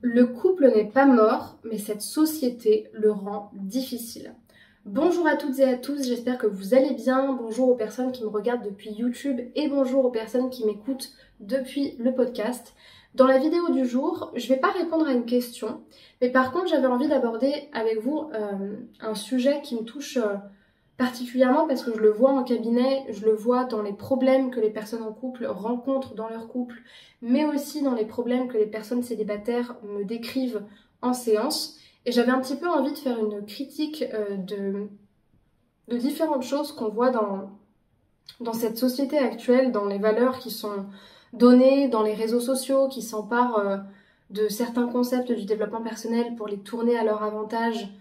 Le couple n'est pas mort, mais cette société le rend difficile. Bonjour à toutes et à tous, j'espère que vous allez bien. Bonjour aux personnes qui me regardent depuis YouTube et bonjour aux personnes qui m'écoutent depuis le podcast. Dans la vidéo du jour, je ne vais pas répondre à une question, mais par contre j'avais envie d'aborder avec vous un sujet qui me touche particulièrement parce que je le vois en cabinet, je le vois dans les problèmes que les personnes en couple rencontrent dans leur couple, mais aussi dans les problèmes que les personnes célibataires me décrivent en séance. Et j'avais un petit peu envie de faire une critique de différentes choses qu'on voit dans cette société actuelle, dans les valeurs qui sont données, dans les réseaux sociaux qui s'emparent de certains concepts du développement personnel pour les tourner à leur avantage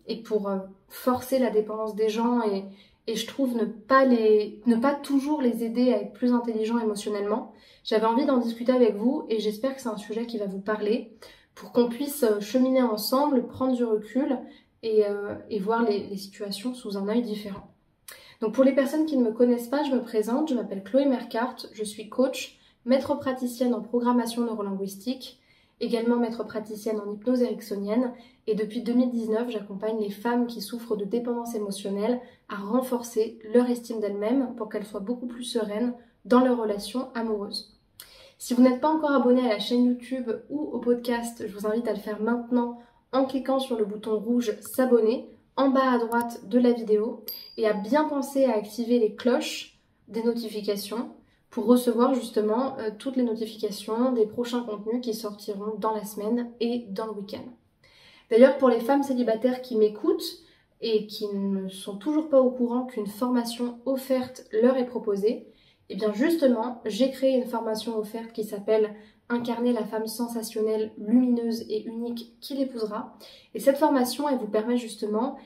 et pour forcer la dépendance des gens et je trouve ne pas toujours les aider à être plus intelligents émotionnellement. J'avais envie d'en discuter avec vous et j'espère que c'est un sujet qui va vous parler pour qu'on puisse cheminer ensemble, prendre du recul et voir les situations sous un œil différent. Donc pour les personnes qui ne me connaissent pas, je me présente, je m'appelle Chloé Mercart, je suis coach, maître praticienne en programmation neurolinguistique, également maître praticienne en hypnose ericksonienne et depuis 2019, j'accompagne les femmes qui souffrent de dépendance émotionnelle à renforcer leur estime d'elles-mêmes pour qu'elles soient beaucoup plus sereines dans leurs relations amoureuses. Si vous n'êtes pas encore abonné à la chaîne YouTube ou au podcast, je vous invite à le faire maintenant en cliquant sur le bouton rouge s'abonner en bas à droite de la vidéo et à bien penser à activer les cloches des notifications pour recevoir justement toutes les notifications des prochains contenus qui sortiront dans la semaine et dans le week-end. D'ailleurs, pour les femmes célibataires qui m'écoutent et qui ne sont toujours pas au courant qu'une formation offerte leur est proposée, et bien justement, j'ai créé une formation offerte qui s'appelle « Incarner la femme sensationnelle, lumineuse et unique qui l'épousera ». Et cette formation, elle vous permet justement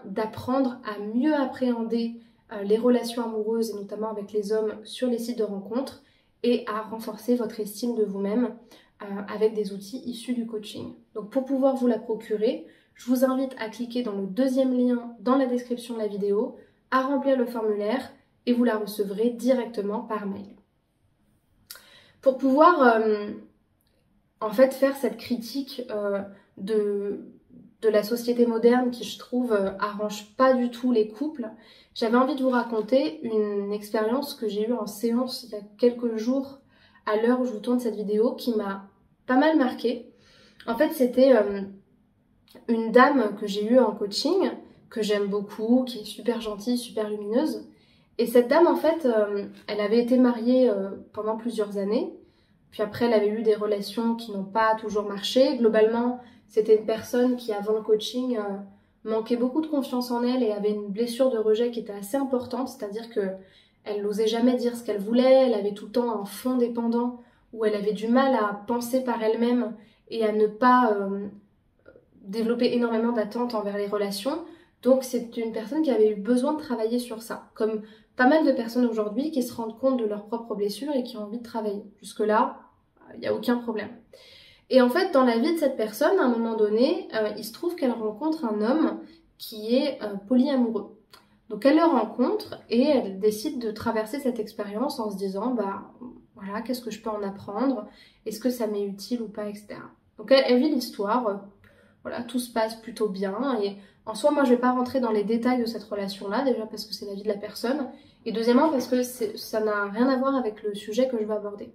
d'apprendre à mieux appréhender les relations amoureuses, et notamment avec les hommes sur les sites de rencontres, et à renforcer votre estime de vous-même avec des outils issus du coaching. Donc pour pouvoir vous la procurer, je vous invite à cliquer dans le deuxième lien dans la description de la vidéo, à remplir le formulaire, et vous la recevrez directement par mail. Pour pouvoir faire cette critique de la société moderne qui, je trouve, arrange pas du tout les couples, j'avais envie de vous raconter une expérience que j'ai eue en séance il y a quelques jours à l'heure où je vous tourne cette vidéo qui m'a pas mal marquée. En fait, c'était une dame que j'ai eue en coaching, que j'aime beaucoup, qui est super gentille, super lumineuse. Et cette dame, en fait, elle avait été mariée pendant plusieurs années. Puis après, elle avait eu des relations qui n'ont pas toujours marché. Globalement, c'était une personne qui, avant le coaching, manquait beaucoup de confiance en elle et avait une blessure de rejet qui était assez importante. C'est-à-dire qu'elle n'osait jamais dire ce qu'elle voulait. Elle avait tout le temps un fond dépendant où elle avait du mal à penser par elle-même et à ne pas développer énormément d'attentes envers les relations. Donc c'est une personne qui avait eu besoin de travailler sur ça, comme pas mal de personnes aujourd'hui qui se rendent compte de leurs propres blessures et qui ont envie de travailler. Jusque-là, il n'y a aucun problème. Et en fait, dans la vie de cette personne, à un moment donné, il se trouve qu'elle rencontre un homme qui est polyamoureux. Donc elle le rencontre et elle décide de traverser cette expérience en se disant, voilà, qu'est-ce que je peux en apprendre? Est-ce que ça m'est utile ou pas, etc. Donc elle vit l'histoire, voilà, tout se passe plutôt bien et en soi, moi, je vais pas rentrer dans les détails de cette relation-là, déjà parce que c'est la vie de la personne, et deuxièmement parce que ça n'a rien à voir avec le sujet que je vais aborder.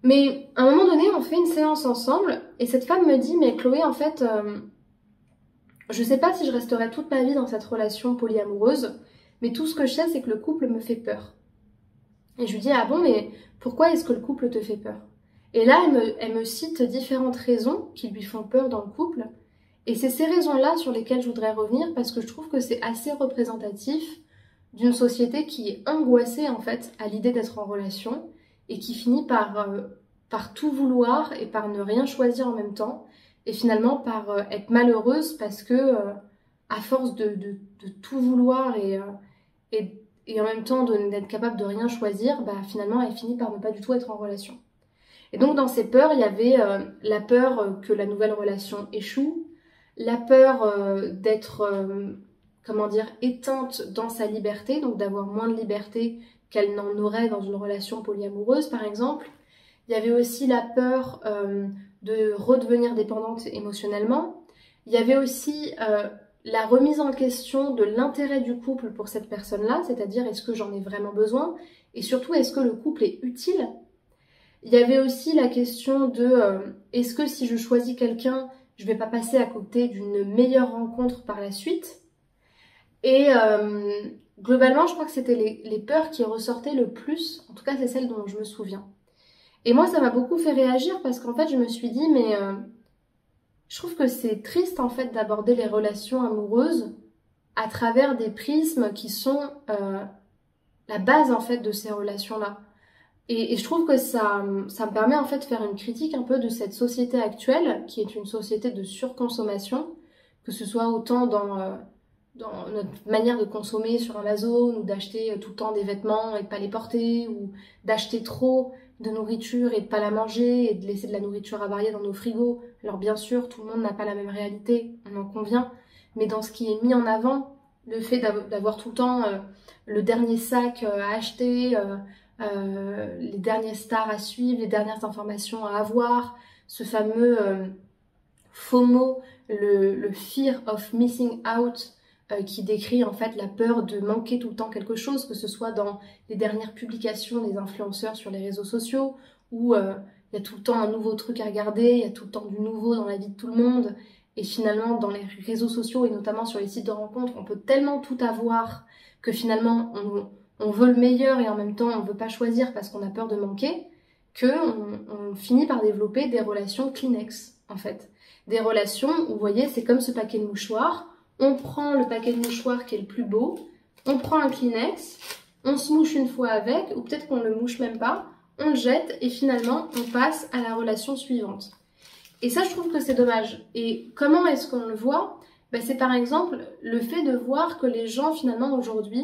Mais à un moment donné, on fait une séance ensemble, et cette femme me dit, mais Chloé, en fait, je sais pas si je resterai toute ma vie dans cette relation polyamoureuse, mais tout ce que je sais, c'est que le couple me fait peur. Et je lui dis, ah bon, mais pourquoi est-ce que le couple te fait peur? Et là, elle me cite différentes raisons qui lui font peur dans le couple. Et c'est ces raisons-là sur lesquelles je voudrais revenir parce que je trouve que c'est assez représentatif d'une société qui est angoissée en fait à l'idée d'être en relation et qui finit par tout vouloir et par ne rien choisir en même temps et finalement par être malheureuse parce que à force de tout vouloir et en même temps d'être capable de rien choisir, finalement elle finit par ne pas du tout être en relation. Et donc dans ces peurs, il y avait la peur que la nouvelle relation échoue, la peur d'être, éteinte dans sa liberté, donc d'avoir moins de liberté qu'elle n'en aurait dans une relation polyamoureuse par exemple. Il y avait aussi la peur de redevenir dépendante émotionnellement. Il y avait aussi la remise en question de l'intérêt du couple pour cette personne-là, c'est-à-dire est-ce que j'en ai vraiment besoin et surtout est-ce que le couple est utile. Il y avait aussi la question de est-ce que si je choisis quelqu'un, je vais pas passer à côté d'une meilleure rencontre par la suite. Et globalement, je crois que c'était les peurs qui ressortaient le plus, en tout cas c'est celles dont je me souviens. Et moi, ça m'a beaucoup fait réagir parce qu'en fait, je me suis dit, mais je trouve que c'est triste en fait d'aborder les relations amoureuses à travers des prismes qui sont la base en fait de ces relations-là. Et je trouve que ça me permet en fait de faire une critique un peu de cette société actuelle qui est une société de surconsommation, que ce soit autant dans notre manière de consommer sur Amazon ou d'acheter tout le temps des vêtements et de pas les porter ou d'acheter trop de nourriture et de pas la manger et de laisser de la nourriture avariée dans nos frigos. Alors bien sûr, tout le monde n'a pas la même réalité, on en convient, mais dans ce qui est mis en avant, le fait d'avoir tout le temps le dernier sac à acheter, les dernières stars à suivre, les dernières informations à avoir, ce fameux FOMO, le Fear of Missing Out, qui décrit en fait la peur de manquer tout le temps quelque chose, que ce soit dans les dernières publications des influenceurs sur les réseaux sociaux, où il y a tout le temps un nouveau truc à regarder, il y a tout le temps du nouveau dans la vie de tout le monde, et finalement dans les réseaux sociaux et notamment sur les sites de rencontres, on peut tellement tout avoir que finalement on veut le meilleur et en même temps on veut pas choisir parce qu'on a peur de manquer, on finit par développer des relations Kleenex en fait. Des relations où vous voyez c'est comme ce paquet de mouchoirs, on prend le paquet de mouchoirs qui est le plus beau, on prend un Kleenex, on se mouche une fois avec, ou peut-être qu'on le mouche même pas, on le jette et finalement on passe à la relation suivante. Et ça je trouve que c'est dommage. Et comment est-ce qu'on le voit? Ben, c'est par exemple le fait de voir que les gens finalement aujourd'hui,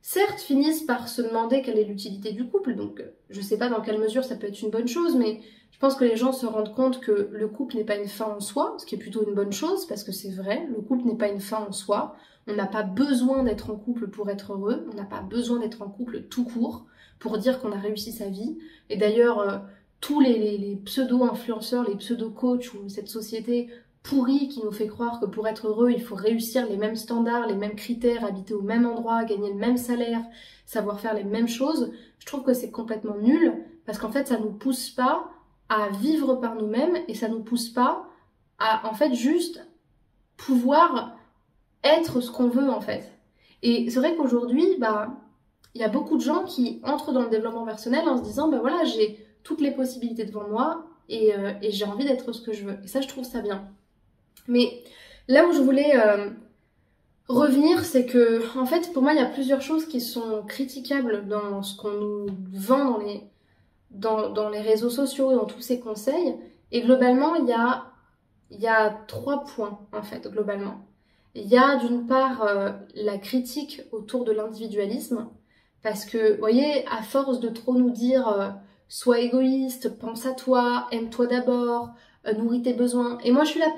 certes finissent par se demander quelle est l'utilité du couple, donc je sais pas dans quelle mesure ça peut être une bonne chose, mais je pense que les gens se rendent compte que le couple n'est pas une fin en soi, ce qui est plutôt une bonne chose, parce que c'est vrai, le couple n'est pas une fin en soi, on n'a pas besoin d'être en couple pour être heureux, on n'a pas besoin d'être en couple tout court pour dire qu'on a réussi sa vie, et d'ailleurs tous les pseudo-influenceurs, les pseudo-coachs ou cette société pourri qui nous fait croire que pour être heureux, il faut réussir les mêmes standards, les mêmes critères, habiter au même endroit, gagner le même salaire, savoir faire les mêmes choses, je trouve que c'est complètement nul parce qu'en fait, ça nous pousse pas à vivre par nous-mêmes et ça nous pousse pas à en fait juste pouvoir être ce qu'on veut en fait. Et c'est vrai qu'aujourd'hui, bah, il y a beaucoup de gens qui entrent dans le développement personnel en se disant, bah voilà, j'ai toutes les possibilités devant moi et j'ai envie d'être ce que je veux. Et ça, je trouve ça bien. Mais là où je voulais revenir, c'est que, en fait, pour moi, il y a plusieurs choses qui sont critiquables dans ce qu'on nous vend dans les réseaux sociaux, dans tous ces conseils. Et globalement, il y a 3 points, en fait, globalement. Il y a d'une part la critique autour de l'individualisme, parce que, vous voyez, à force de trop nous dire sois égoïste, pense à toi, aime-toi d'abord, nourris tes besoins. Et moi, je suis la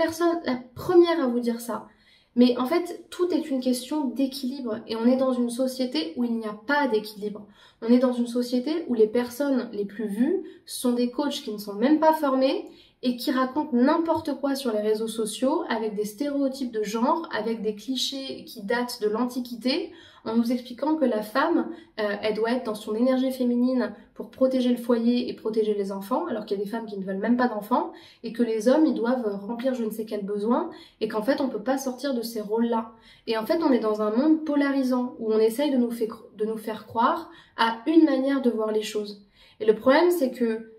première à vous dire ça. Mais en fait, tout est une question d'équilibre. Et on est dans une société où il n'y a pas d'équilibre. On est dans une société où les personnes les plus vues sont des coachs qui ne sont même pas formés et qui racontent n'importe quoi sur les réseaux sociaux avec des stéréotypes de genre, avec des clichés qui datent de l'Antiquité, en nous expliquant que la femme, elle doit être dans son énergie féminine pour protéger le foyer et protéger les enfants, alors qu'il y a des femmes qui ne veulent même pas d'enfants, et que les hommes, ils doivent remplir je ne sais quel besoin, et qu'en fait, on ne peut pas sortir de ces rôles-là. Et en fait, on est dans un monde polarisant, où on essaye de nous faire croire à une manière de voir les choses. Et le problème, c'est que,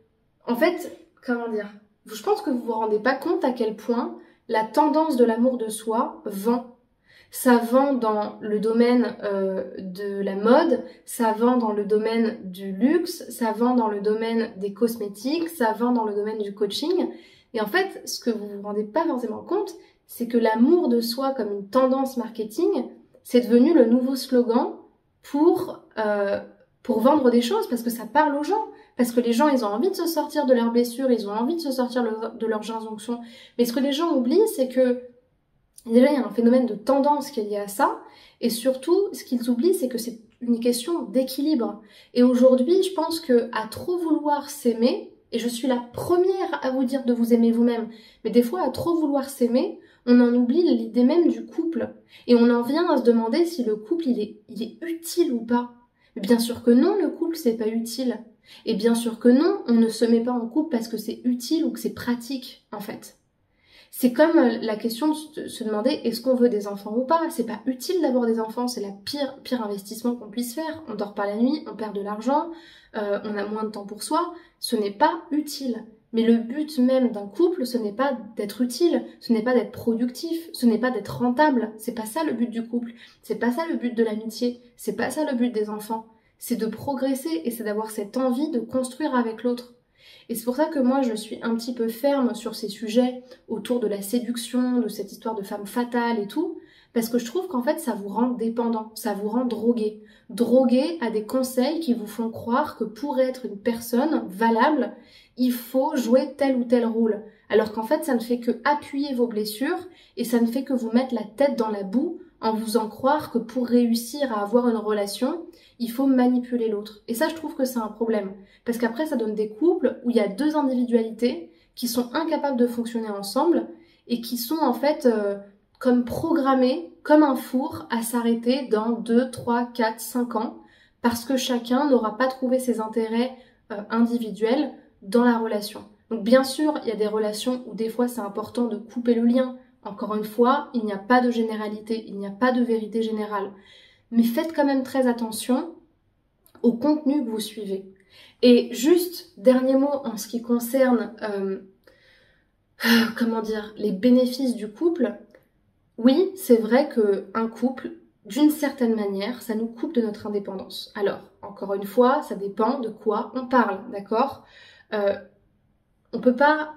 en fait, comment dire, je pense que vous vous rendez pas compte à quel point la tendance de l'amour de soi vend. Ça vend dans le domaine de la mode, ça vend dans le domaine du luxe, ça vend dans le domaine des cosmétiques, ça vend dans le domaine du coaching. Et en fait, ce que vous vous rendez pas forcément compte, c'est que l'amour de soi comme une tendance marketing, c'est devenu le nouveau slogan pour vendre des choses, parce que ça parle aux gens. Parce que les gens, ils ont envie de se sortir de leurs blessures, ils ont envie de se sortir de leurs injonctions. Mais ce que les gens oublient, c'est que déjà, il y a un phénomène de tendance qui est lié à ça. Et surtout, ce qu'ils oublient, c'est que c'est une question d'équilibre. Et aujourd'hui, je pense qu'à trop vouloir s'aimer, Et je suis la première à vous dire de vous aimer vous-même. Mais des fois, à trop vouloir s'aimer, on en oublie l'idée même du couple. Et on en vient à se demander si le couple, il est utile ou pas. Mais bien sûr que non, le couple, c'est pas utile. Et bien sûr que non, on ne se met pas en couple parce que c'est utile ou que c'est pratique, en fait. C'est comme la question de se demander est-ce qu'on veut des enfants ou pas. C'est pas utile d'avoir des enfants, c'est la pire investissement qu'on puisse faire. On dort pas la nuit, on perd de l'argent, on a moins de temps pour soi. Ce n'est pas utile. Mais le but même d'un couple, ce n'est pas d'être utile, ce n'est pas d'être productif, ce n'est pas d'être rentable. C'est pas ça le but du couple, c'est pas ça le but de l'amitié, c'est pas ça le but des enfants. C'est de progresser et c'est d'avoir cette envie de construire avec l'autre. Et c'est pour ça que moi je suis un petit peu ferme sur ces sujets autour de la séduction, de cette histoire de femme fatale et tout, parce que je trouve qu'en fait ça vous rend dépendant, ça vous rend drogué. Drogué à des conseils qui vous font croire que pour être une personne valable, il faut jouer tel ou tel rôle. Alors qu'en fait ça ne fait que appuyer vos blessures et ça ne fait que vous mettre la tête dans la boue en vous en croire que pour réussir à avoir une relation, il faut manipuler l'autre. Et ça, je trouve que c'est un problème. Parce qu'après, ça donne des couples où il y a deux individualités qui sont incapables de fonctionner ensemble et qui sont en fait comme programmées, comme un four, à s'arrêter dans 2, 3, 4, 5 ans parce que chacun n'aura pas trouvé ses intérêts individuels dans la relation. Donc bien sûr, il y a des relations où des fois c'est important de couper le lien. Encore une fois, il n'y a pas de généralité, il n'y a pas de vérité générale. Mais faites quand même très attention au contenu que vous suivez. Et juste, dernier mot en ce qui concerne, les bénéfices du couple. Oui, c'est vrai qu'un couple, d'une certaine manière, ça nous coupe de notre indépendance. Alors, encore une fois, ça dépend de quoi on parle, d'accord ? On peut pas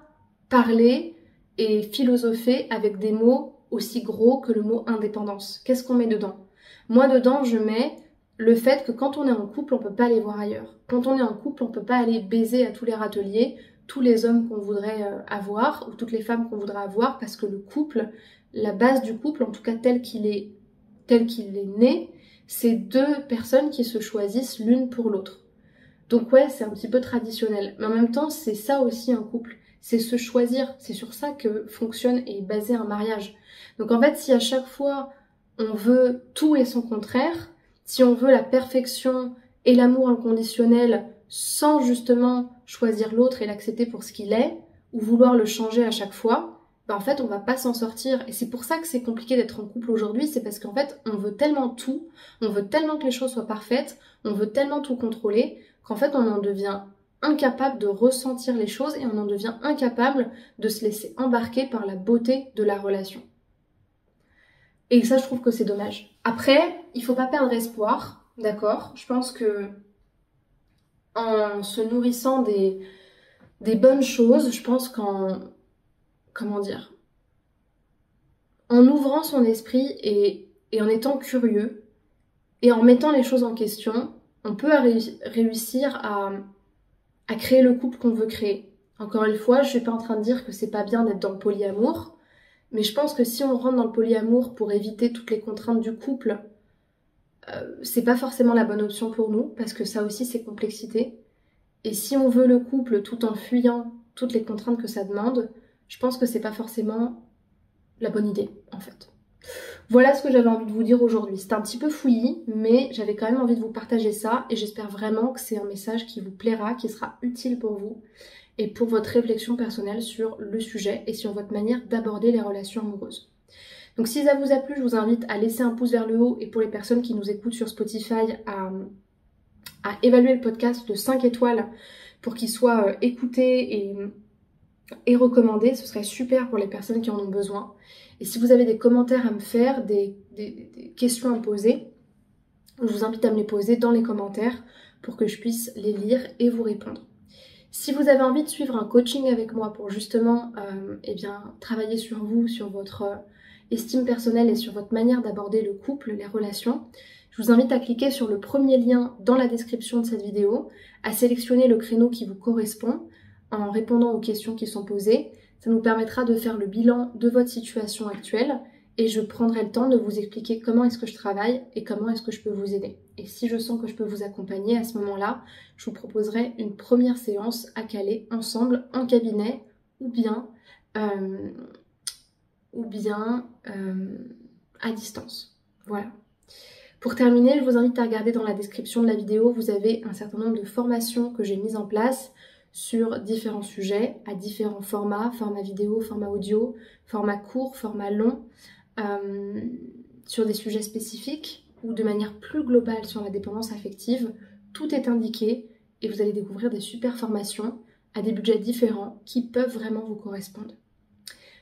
parler et philosopher avec des mots aussi gros que le mot indépendance. Qu'est-ce qu'on met dedans ? Moi, dedans, je mets le fait que quand on est en couple, on peut pas aller voir ailleurs. Quand on est en couple, on peut pas aller baiser à tous les râteliers, tous les hommes qu'on voudrait avoir, ou toutes les femmes qu'on voudrait avoir, parce que le couple, la base du couple, en tout cas tel qu'il est né, c'est deux personnes qui se choisissent l'une pour l'autre. Donc ouais, c'est un petit peu traditionnel. Mais en même temps, c'est ça aussi un couple. C'est se choisir. C'est sur ça que fonctionne et est basé un mariage. Donc en fait, si à chaque fois on veut tout et son contraire, si on veut la perfection et l'amour inconditionnel sans justement choisir l'autre et l'accepter pour ce qu'il est, ou vouloir le changer à chaque fois, en fait on va pas s'en sortir. Et c'est pour ça que c'est compliqué d'être en couple aujourd'hui, c'est parce qu'en fait on veut tellement tout, on veut tellement que les choses soient parfaites, on veut tellement tout contrôler, qu'en fait on en devient incapable de ressentir les choses et on en devient incapable de se laisser embarquer par la beauté de la relation. Et ça, je trouve que c'est dommage. Après, il faut pas perdre espoir, d'accord ? Je pense que en se nourrissant des bonnes choses, je pense en ouvrant son esprit et en étant curieux et en mettant les choses en question, on peut réussir à créer le couple qu'on veut créer. Encore une fois, je suis pas en train de dire que c'est pas bien d'être dans le polyamour, mais je pense que si on rentre dans le polyamour pour éviter toutes les contraintes du couple, c'est pas forcément la bonne option pour nous, parce que ça aussi c'est complexité. Et si on veut le couple tout en fuyant toutes les contraintes que ça demande, je pense que c'est pas forcément la bonne idée, en fait. Voilà ce que j'avais envie de vous dire aujourd'hui. C'était un petit peu fouillis, mais j'avais quand même envie de vous partager ça, et j'espère vraiment que c'est un message qui vous plaira, qui sera utile pour vous, et pour votre réflexion personnelle sur le sujet et sur votre manière d'aborder les relations amoureuses. Donc si ça vous a plu, je vous invite à laisser un pouce vers le haut et pour les personnes qui nous écoutent sur Spotify, à évaluer le podcast de 5 étoiles pour qu'il soit écouté et recommandé. Ce serait super pour les personnes qui en ont besoin. Et si vous avez des commentaires à me faire, des questions à me poser, je vous invite à me les poser dans les commentaires pour que je puisse les lire et vous répondre. Si vous avez envie de suivre un coaching avec moi pour justement travailler sur vous, sur votre estime personnelle et sur votre manière d'aborder le couple, les relations, je vous invite à cliquer sur le premier lien dans la description de cette vidéo, à sélectionner le créneau qui vous correspond en répondant aux questions qui sont posées. Ça nous permettra de faire le bilan de votre situation actuelle et je prendrai le temps de vous expliquer comment est-ce que je travaille et comment est-ce que je peux vous aider. Et si je sens que je peux vous accompagner à ce moment-là, je vous proposerai une première séance à caler ensemble en cabinet ou bien à distance. Voilà. Pour terminer, je vous invite à regarder dans la description de la vidéo, vous avez un certain nombre de formations que j'ai mises en place sur différents sujets, à différents formats, format vidéo, format audio, format court, format long, sur des sujets spécifiques ou de manière plus globale sur la dépendance affective. Tout est indiqué et vous allez découvrir des super formations à des budgets différents qui peuvent vraiment vous correspondre.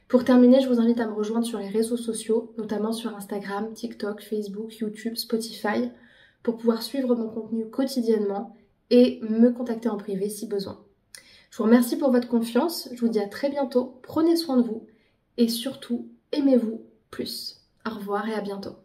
Pour terminer, je vous invite à me rejoindre sur les réseaux sociaux, notamment sur Instagram, TikTok, Facebook, YouTube, Spotify, pour pouvoir suivre mon contenu quotidiennement et me contacter en privé si besoin. Je vous remercie pour votre confiance, je vous dis à très bientôt, prenez soin de vous et surtout, aimez-vous plus. Au revoir et à bientôt.